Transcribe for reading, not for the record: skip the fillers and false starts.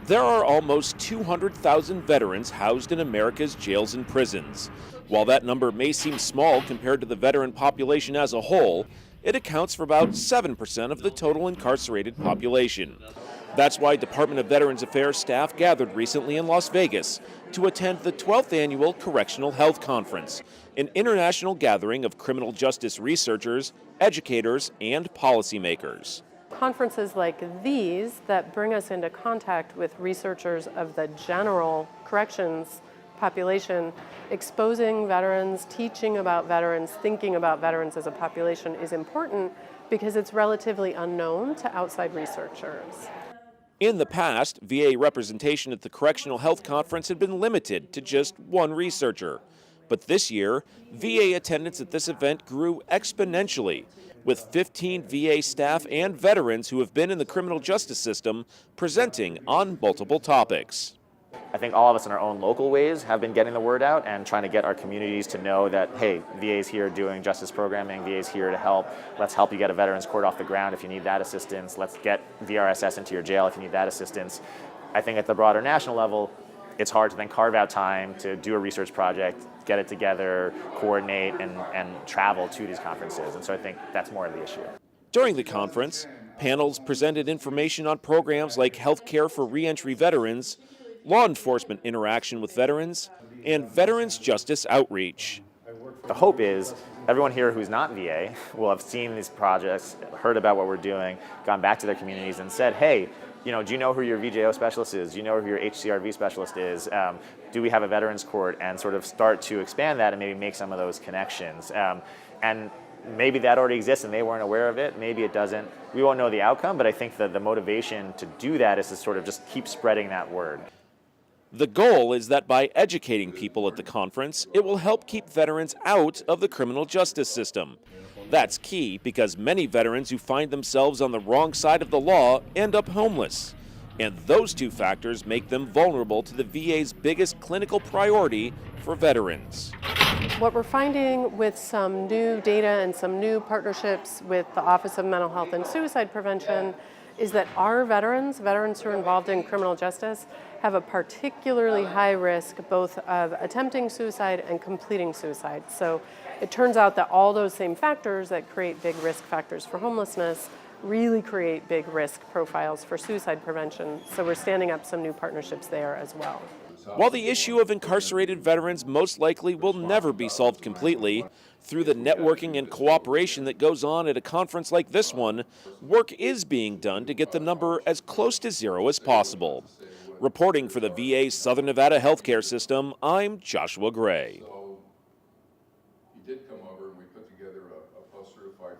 There are almost 200,000 veterans housed in America's jails and prisons. While that number may seem small compared to the veteran population as a whole, it accounts for about 7% of the total incarcerated population. That's why Department of Veterans Affairs staff gathered recently in Las Vegas to attend the 12th Annual Correctional Health Conference, an international gathering of criminal justice researchers, educators, and policymakers. Conferences like these that bring us into contact with researchers of the general corrections population, exposing veterans, teaching about veterans, thinking about veterans as a population is important because it's relatively unknown to outside researchers. In the past, VA representation at the Correctional Health Conference had been limited to just one researcher. But this year, VA attendance at this event grew exponentially, with 15 VA staff and veterans who have been in the criminal justice system presenting on multiple topics. I think all of us in our own local ways have been getting the word out and trying to get our communities to know that, hey, VA's here doing justice programming, VA's here to help. Let's help you get a veterans court off the ground if you need that assistance. Let's get VRSS into your jail if you need that assistance. I think at the broader national level, it's hard to then carve out time to do a research project, get it together, coordinate, and travel to these conferences. And so I think that's more of the issue. During the conference, panels presented information on programs like health care for reentry veterans, law enforcement interaction with veterans, and veterans justice outreach. The hope is everyone here who's not VA will have seen these projects, heard about what we're doing, gone back to their communities and said, hey, do you know who your VJO specialist is? Do you know who your HCRV specialist is? Do we have a veterans court? And sort of start to expand that and maybe make some of those connections. And maybe that already exists and they weren't aware of it. Maybe it doesn't. We won't know the outcome, but I think that the motivation to do that is to sort of just keep spreading that word. The goal is that by educating people at the conference, it will help keep veterans out of the criminal justice system. That's key because many veterans who find themselves on the wrong side of the law end up homeless. And those two factors make them vulnerable to the VA's biggest clinical priority for veterans. What we're finding with some new data and some new partnerships with the Office of Mental Health and Suicide Prevention is that our veterans who are involved in criminal justice, have a particularly high risk both of attempting suicide and completing suicide. So it turns out that all those same factors that create big risk factors for homelessness really create big risk profiles for suicide prevention. So we're standing up some new partnerships there as well. While the issue of incarcerated veterans most likely will never be solved completely, through the networking and cooperation that goes on at a conference like this one, work is being done to get the number as close to zero as possible. Reporting for the VA's Southern Nevada healthcare system, I'm Joshua Gray. So he did come over and we put together a poster to fight